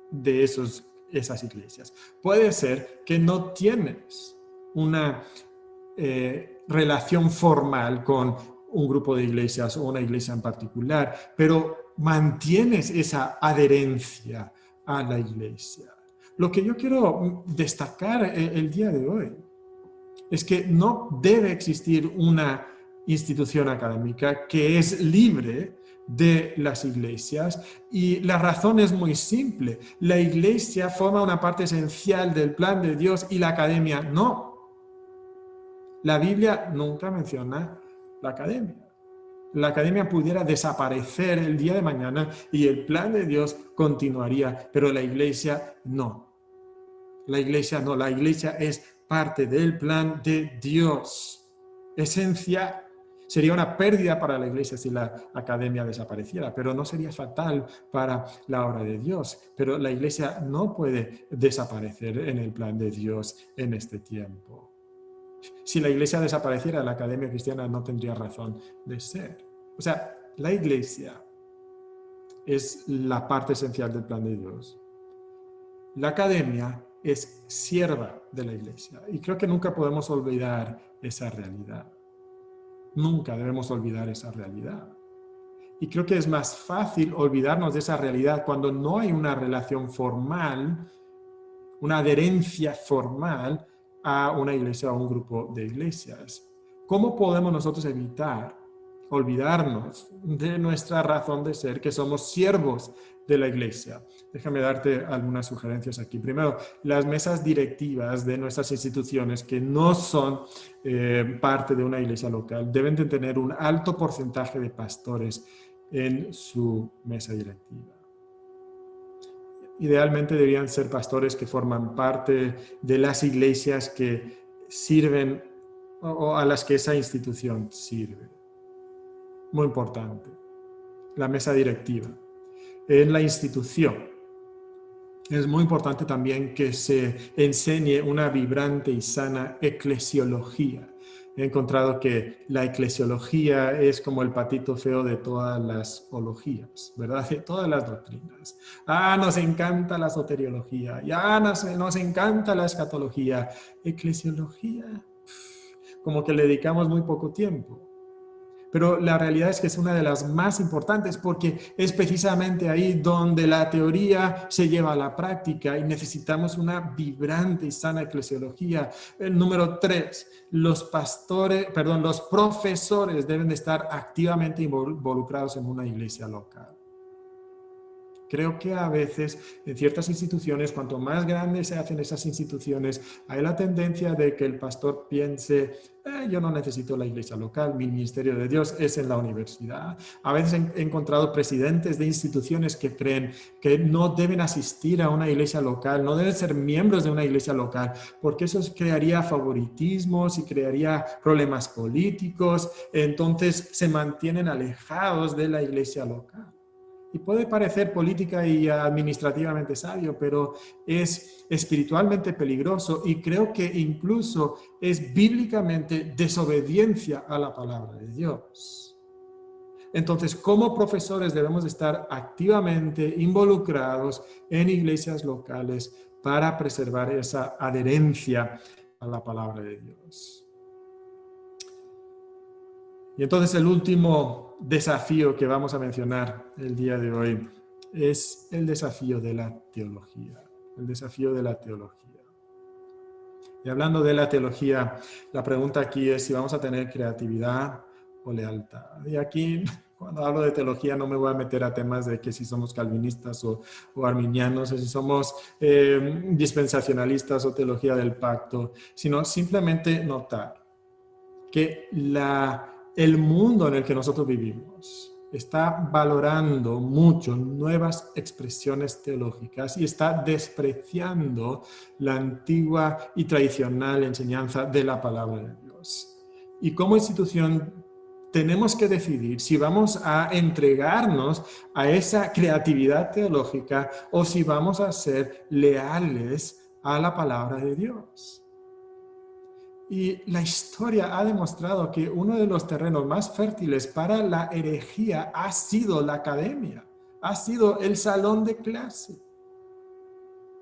de esas iglesias. Puede ser que no tienes una relación formal con un grupo de iglesias o una iglesia en particular, pero mantienes esa adherencia a la iglesia. Lo que yo quiero destacar el día de hoy es que no debe existir una institución académica que es libre de las iglesias y la razón es muy simple. La iglesia forma una parte esencial del plan de Dios y la academia no. La Biblia nunca menciona la academia. La academia pudiera desaparecer el día de mañana y el plan de Dios continuaría, pero la iglesia no. La iglesia no, la iglesia es parte del plan de Dios. Esencial. Sería una pérdida para la iglesia si la academia desapareciera, pero no sería fatal para la obra de Dios. Pero la iglesia no puede desaparecer en el plan de Dios en este tiempo. Si la iglesia desapareciera, la academia cristiana no tendría razón de ser. O sea, la iglesia es la parte esencial del plan de Dios. La academia es sierva de la iglesia. Y creo que nunca podemos olvidar esa realidad. Nunca debemos olvidar esa realidad. Y creo que es más fácil olvidarnos de esa realidad cuando no hay una relación formal, una adherencia formal a una iglesia o a un grupo de iglesias. ¿Cómo podemos nosotros evitar olvidarnos de nuestra razón de ser, que somos siervos de la iglesia? Déjame darte algunas sugerencias aquí. Primero, las mesas directivas de nuestras instituciones que no son parte de una iglesia local deben de tener un alto porcentaje de pastores en su mesa directiva. Idealmente deberían ser pastores que forman parte de las iglesias que sirven o a las que esa institución sirve. Muy importante, la mesa directiva. En la institución es muy importante también que se enseñe una vibrante y sana eclesiología. He encontrado que la eclesiología es como el patito feo de todas las ologías, ¿verdad? De todas las doctrinas. Nos encanta la soteriología, nos encanta la escatología. Eclesiología, como que le dedicamos muy poco tiempo. Pero la realidad es que es una de las más importantes porque es precisamente ahí donde la teoría se lleva a la práctica y necesitamos una vibrante y sana eclesiología. Número 3, los profesores deben de estar activamente involucrados en una iglesia local. Creo que a veces en ciertas instituciones, cuanto más grandes se hacen esas instituciones, hay la tendencia de que el pastor piense, yo no necesito la iglesia local, mi ministerio de Dios es en la universidad. A veces he encontrado presidentes de instituciones que creen que no deben asistir a una iglesia local, no deben ser miembros de una iglesia local, porque eso crearía favoritismos y crearía problemas políticos, entonces se mantienen alejados de la iglesia local. y puede parecer política y administrativamente sabio, pero es espiritualmente peligroso y creo que incluso es bíblicamente desobediencia a la palabra de Dios. Entonces, como profesores debemos estar activamente involucrados en iglesias locales para preservar esa adherencia a la palabra de Dios. Y entonces el último desafío que vamos a mencionar el día de hoy es el desafío de la teología. El desafío de la teología. Y hablando de la teología, la pregunta aquí es si vamos a tener creatividad o lealtad. Y aquí, cuando hablo de teología, no me voy a meter a temas de que si somos calvinistas o arminianos, o si somos dispensacionalistas o teología del pacto, sino simplemente notar que el mundo en el que nosotros vivimos está valorando mucho nuevas expresiones teológicas y está despreciando la antigua y tradicional enseñanza de la palabra de Dios. Y como institución tenemos que decidir si vamos a entregarnos a esa creatividad teológica o si vamos a ser leales a la palabra de Dios. Y la historia ha demostrado que uno de los terrenos más fértiles para la herejía ha sido la academia, ha sido el salón de clase.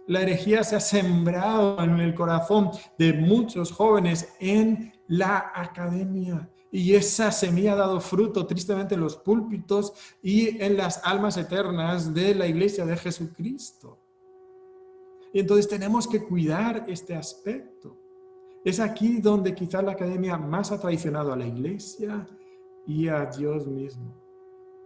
La herejía se ha sembrado en el corazón de muchos jóvenes en la academia. Y esa semilla ha dado fruto tristemente en los púlpitos y en las almas eternas de la iglesia de Jesucristo. Y entonces tenemos que cuidar este aspecto. Es aquí donde quizás la academia más ha traicionado a la iglesia y a Dios mismo.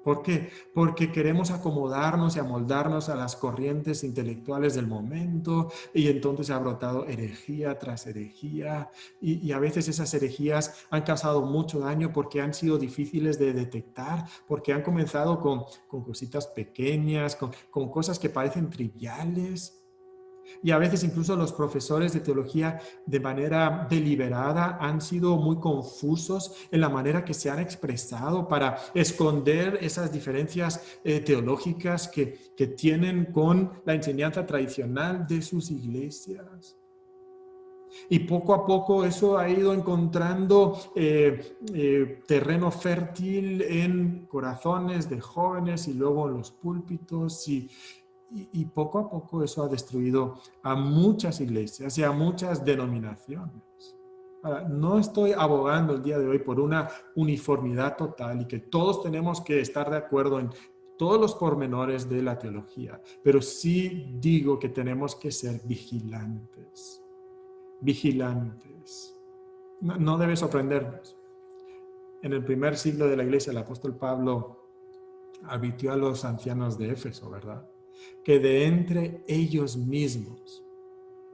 ¿Por qué? Porque queremos acomodarnos y amoldarnos a las corrientes intelectuales del momento y entonces ha brotado herejía tras herejía y a veces esas herejías han causado mucho daño porque han sido difíciles de detectar, porque han comenzado con cositas pequeñas, con cosas que parecen triviales. Y a veces incluso los profesores de teología de manera deliberada han sido muy confusos en la manera que se han expresado para esconder esas diferencias teológicas que tienen con la enseñanza tradicional de sus iglesias. Y poco a poco eso ha ido encontrando terreno fértil en corazones de jóvenes y luego en los púlpitos y poco a poco eso ha destruido a muchas iglesias y a muchas denominaciones. Ahora, no estoy abogando el día de hoy por una uniformidad total y que todos tenemos que estar de acuerdo en todos los pormenores de la teología, pero sí digo que tenemos que ser vigilantes. Vigilantes. No debe sorprendernos. En el primer siglo de la iglesia, el apóstol Pablo advirtió a los ancianos de Éfeso, ¿verdad?, que de entre ellos mismos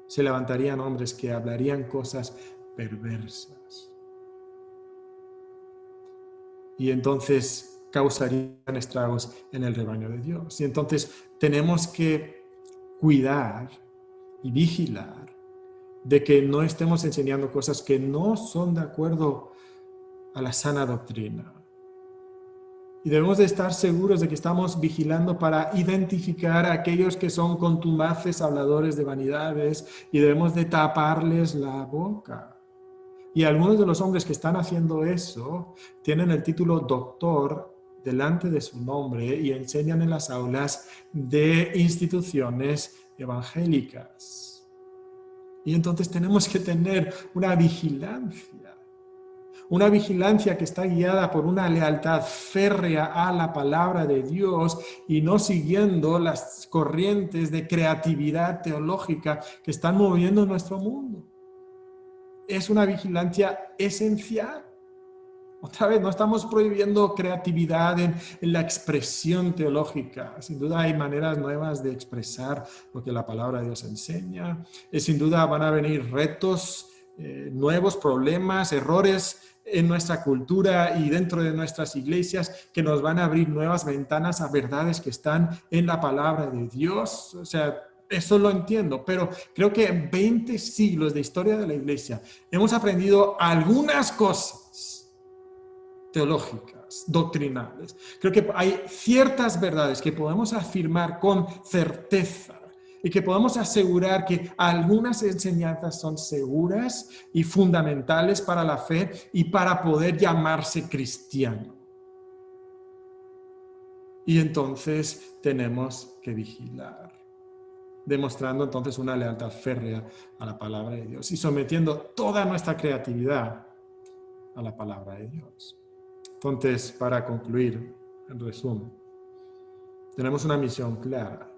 se levantarían hombres que hablarían cosas perversas. Y entonces causarían estragos en el rebaño de Dios. Y entonces tenemos que cuidar y vigilar de que no estemos enseñando cosas que no son de acuerdo a la sana doctrina. Y debemos de estar seguros de que estamos vigilando para identificar a aquellos que son contumaces, habladores de vanidades, y debemos de taparles la boca. Y algunos de los hombres que están haciendo eso tienen el título doctor delante de su nombre y enseñan en las aulas de instituciones evangélicas. Y entonces tenemos que tener una vigilancia que está guiada por una lealtad férrea a la palabra de Dios y no siguiendo las corrientes de creatividad teológica que están moviendo nuestro mundo. Es una vigilancia esencial. Otra vez, no estamos prohibiendo creatividad en la expresión teológica. Sin duda hay maneras nuevas de expresar lo que la palabra de Dios enseña. Sin duda van a venir retos, nuevos problemas, errores en nuestra cultura y dentro de nuestras iglesias que nos van a abrir nuevas ventanas a verdades que están en la palabra de Dios. O sea, eso lo entiendo, pero creo que en 20 siglos de historia de la iglesia hemos aprendido algunas cosas teológicas dudas doctrinales. Creo que hay ciertas verdades que podemos afirmar con certeza y que podemos asegurar que algunas enseñanzas son seguras y fundamentales para la fe y para poder llamarse cristiano. Y entonces tenemos que vigilar, demostrando entonces una lealtad férrea a la palabra de Dios y sometiendo toda nuestra creatividad a la palabra de Dios. Entonces, para concluir, en resumen, tenemos una misión clara.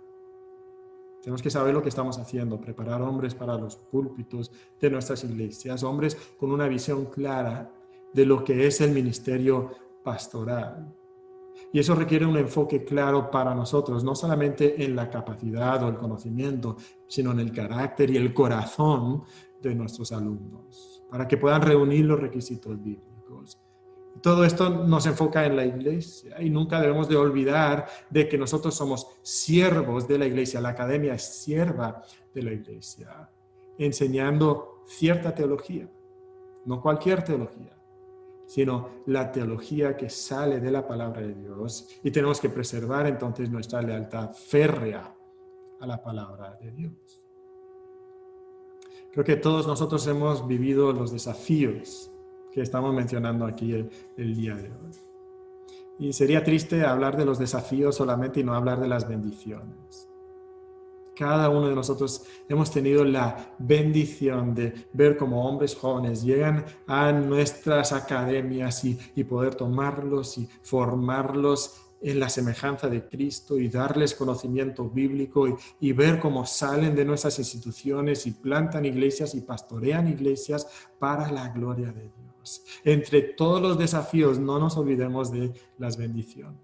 Tenemos que saber lo que estamos haciendo, preparar hombres para los púlpitos de nuestras iglesias, hombres con una visión clara de lo que es el ministerio pastoral. Y eso requiere un enfoque claro para nosotros, no solamente en la capacidad o el conocimiento, sino en el carácter y el corazón de nuestros alumnos, para que puedan reunir los requisitos bíblicos. Todo esto nos enfoca en la iglesia y nunca debemos de olvidar de que nosotros somos siervos de la iglesia. La academia es sierva de la iglesia, enseñando cierta teología, no cualquier teología, sino la teología que sale de la palabra de Dios. Y tenemos que preservar entonces nuestra lealtad férrea a la palabra de Dios. Creo que todos nosotros hemos vivido los desafíos que estamos mencionando aquí el día de hoy. Y sería triste hablar de los desafíos solamente y no hablar de las bendiciones. Cada uno de nosotros hemos tenido la bendición de ver cómo hombres jóvenes llegan a nuestras academias y poder tomarlos y formarlos en la semejanza de Cristo y darles conocimiento bíblico y ver cómo salen de nuestras instituciones y plantan iglesias y pastorean iglesias para la gloria de Dios. Entre todos los desafíos no nos olvidemos de las bendiciones.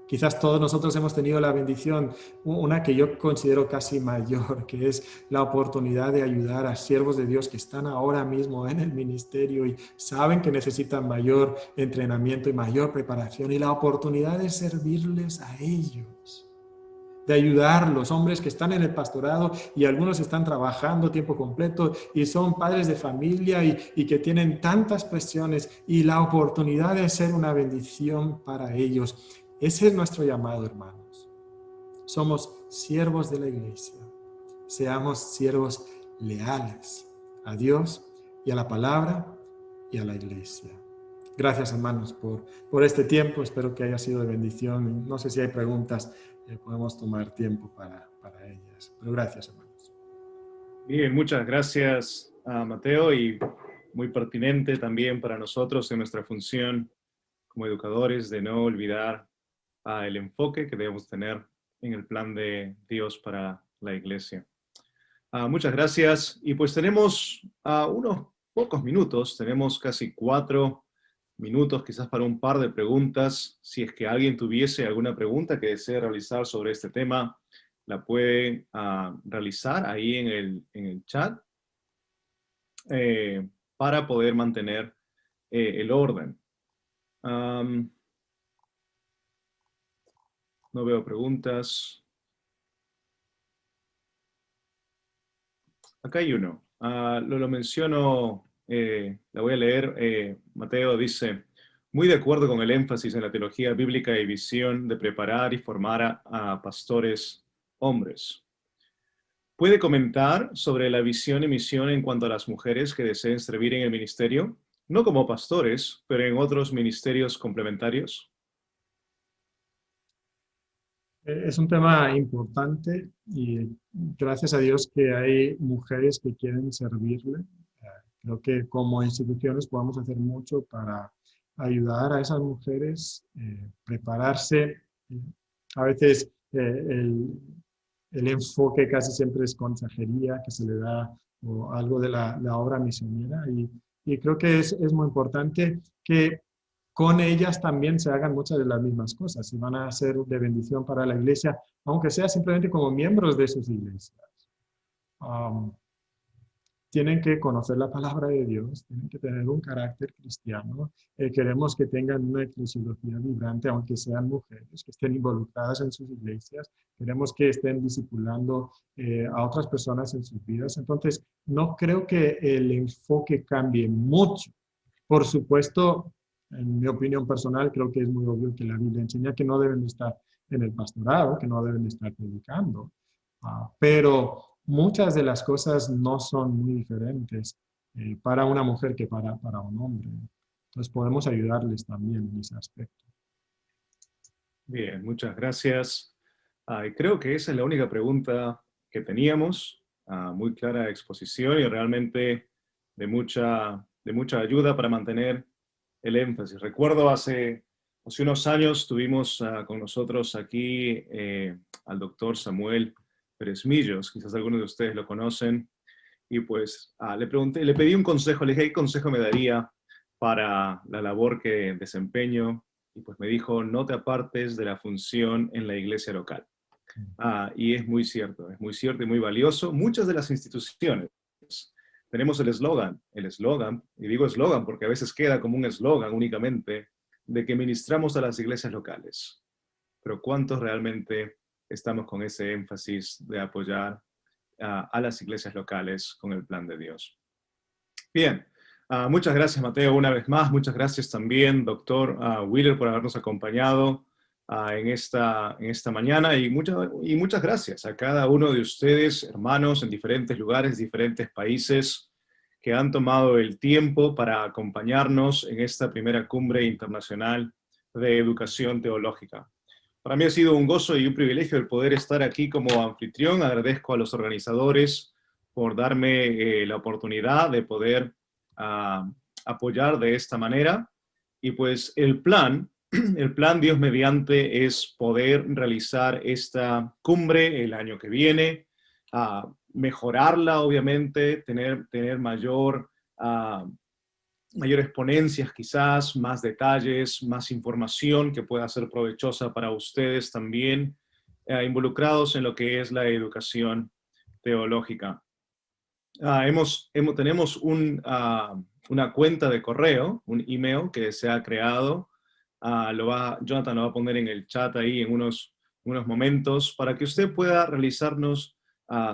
Quizás todos nosotros hemos tenido la bendición, una que yo considero casi mayor, que es la oportunidad de ayudar a siervos de Dios que están ahora mismo en el ministerio y saben que necesitan mayor entrenamiento y mayor preparación, y la oportunidad de servirles a ellos, de ayudarlos, hombres que están en el pastorado y algunos están trabajando tiempo completo y son padres de familia y que tienen tantas presiones, y la oportunidad de ser una bendición para ellos. Ese es nuestro llamado, hermanos. Somos siervos de la iglesia. Seamos siervos leales a Dios y a la palabra y a la iglesia. Gracias, hermanos, por este tiempo. Espero que haya sido de bendición. No sé si hay preguntas, podemos tomar tiempo para ellas. Pero gracias, hermanos. Bien, muchas gracias a Mateo, y muy pertinente también para nosotros en nuestra función como educadores de no olvidar el enfoque que debemos tener en el plan de Dios para la iglesia. Muchas gracias. Y pues tenemos unos pocos minutos, tenemos casi 4 minutos quizás para un par de preguntas. Si es que alguien tuviese alguna pregunta que desee realizar sobre este tema, la puede realizar ahí en el chat para poder mantener el orden. No veo preguntas. Acá hay uno. Lo menciono, la voy a leer. Mateo dice: muy de acuerdo con el énfasis en la teología bíblica y visión de preparar y formar a pastores hombres. ¿Puede comentar sobre la visión y misión en cuanto a las mujeres que deseen servir en el ministerio? No como pastores, pero en otros ministerios complementarios. Es un tema importante y gracias a Dios que hay mujeres que quieren servirle. Creo que como instituciones podemos hacer mucho para ayudar a esas mujeres, prepararse. A veces el enfoque casi siempre es consejería que se le da o algo de la obra misionera, y creo que es muy importante que con ellas también se hagan muchas de las mismas cosas y van a ser de bendición para la iglesia, aunque sea simplemente como miembros de sus iglesias. Tienen que conocer la palabra de Dios, tienen que tener un carácter cristiano. Queremos que tengan una eclesiología vibrante, aunque sean mujeres, que estén involucradas en sus iglesias. Queremos que estén discipulando a otras personas en sus vidas. Entonces, no creo que el enfoque cambie mucho. Por supuesto, En mi opinión personal, creo que es muy obvio que la Biblia enseña que no deben de estar en el pastorado, que no deben de estar predicando. Pero muchas de las cosas no son muy diferentes para una mujer que para un hombre. Entonces podemos ayudarles también en ese aspecto. Bien, muchas gracias. Y creo que esa es la única pregunta que teníamos. Muy clara exposición y realmente de mucha ayuda para mantener el énfasis. Recuerdo hace unos años tuvimos con nosotros aquí al doctor Samuel Pérez Millos, quizás algunos de ustedes lo conocen, y pues le pedí un consejo, le dije, ¿qué consejo me daría para la labor que desempeño? Y pues me dijo, no te apartes de la función en la iglesia local. Y es muy cierto y muy valioso. Muchas de las instituciones tenemos el eslogan, y digo eslogan porque a veces queda como un eslogan únicamente, de que ministramos a las iglesias locales. Pero ¿cuántos realmente estamos con ese énfasis de apoyar a las iglesias locales con el plan de Dios? Bien, muchas gracias Mateo una vez más, muchas gracias también doctor Wheeler por habernos acompañado en esta mañana y muchas gracias a cada uno de ustedes, hermanos en diferentes lugares, diferentes países, que han tomado el tiempo para acompañarnos en esta primera cumbre internacional de educación teológica. Para mí ha sido un gozo y un privilegio el poder estar aquí como anfitrión. Agradezco a los organizadores por darme la oportunidad de poder apoyar de esta manera. Y pues el plan Dios mediante es poder realizar esta cumbre el año que viene, mejorarla obviamente, tener mayores ponencias quizás, más detalles, más información que pueda ser provechosa para ustedes también, involucrados en lo que es la educación teológica. Tenemos una cuenta de correo, un email que se ha creado. Jonathan lo va a poner en el chat ahí en unos momentos para que usted pueda realizarnos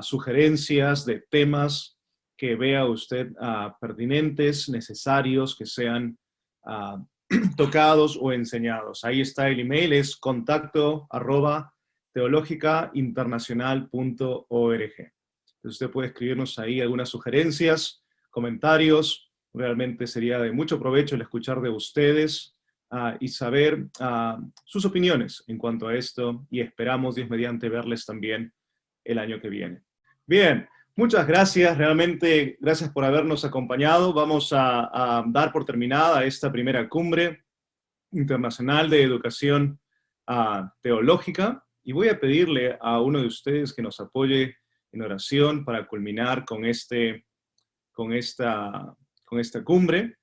sugerencias de temas que vea usted pertinentes, necesarios, que sean tocados o enseñados. Ahí está el email, es contacto@teologicainternacional.org. Usted puede escribirnos ahí algunas sugerencias, comentarios. Realmente sería de mucho provecho el escuchar de ustedes y saber sus opiniones en cuanto a esto, y esperamos, Dios mediante, verles también el año que viene. Bien, muchas gracias, realmente gracias por habernos acompañado. Vamos a dar por terminada esta primera cumbre internacional de educación teológica, y voy a pedirle a uno de ustedes que nos apoye en oración para culminar con esta cumbre.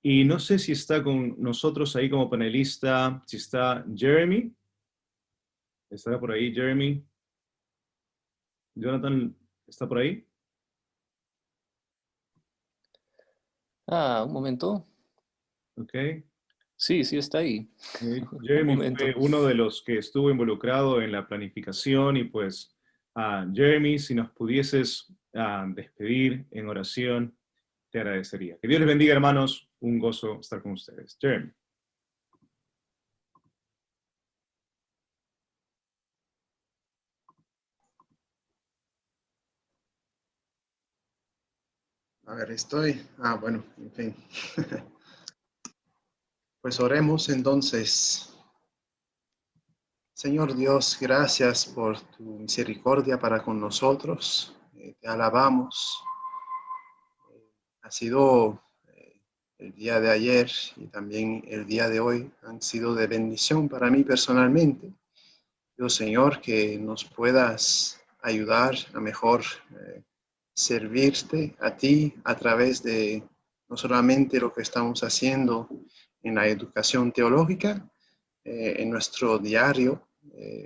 Y no sé si está con nosotros ahí como panelista, si está Jeremy. ¿Estará por ahí Jeremy? Jonathan, ¿está por ahí? Un momento. Ok. Sí, sí está ahí. Un Jeremy momento. fue uno de los que estuvo involucrado en la planificación, y pues, Jeremy, si nos pudieses despedir en oración, te agradecería. Que Dios les bendiga, hermanos. Un gozo estar con ustedes. Jeremy. A ver, estoy. Bueno, en fin. Pues oremos entonces. Señor Dios, gracias por tu misericordia para con nosotros. Te alabamos. Ha sido el día de ayer y también el día de hoy han sido de bendición para mí personalmente. Dios, Señor, que nos puedas ayudar a mejor servirte a ti a través de no solamente lo que estamos haciendo en la educación teológica, en nuestro diario,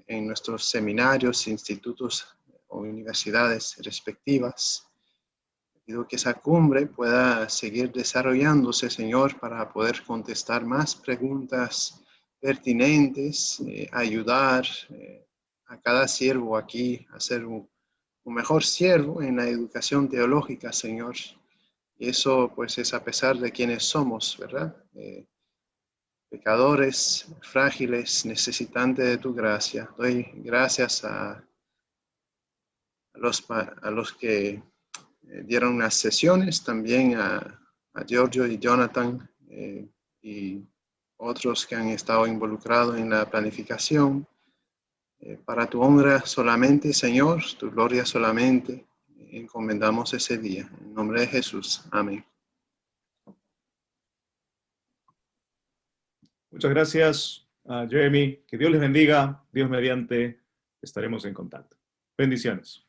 en nuestros seminarios, institutos o universidades respectivas. Pido que esa cumbre pueda seguir desarrollándose, Señor, para poder contestar más preguntas pertinentes, ayudar a cada siervo aquí a ser un mejor siervo en la educación teológica, Señor. Y eso pues es a pesar de quienes somos, ¿verdad? pecadores, frágiles, necesitantes de tu gracia. Doy gracias a los que dieron las sesiones, también a Giorgio y Jonathan y otros que han estado involucrados en la planificación. Para tu honra solamente, Señor, tu gloria solamente, encomendamos ese día. En nombre de Jesús. Amén. Muchas gracias, Jeremy. Que Dios les bendiga. Dios mediante, estaremos en contacto. Bendiciones.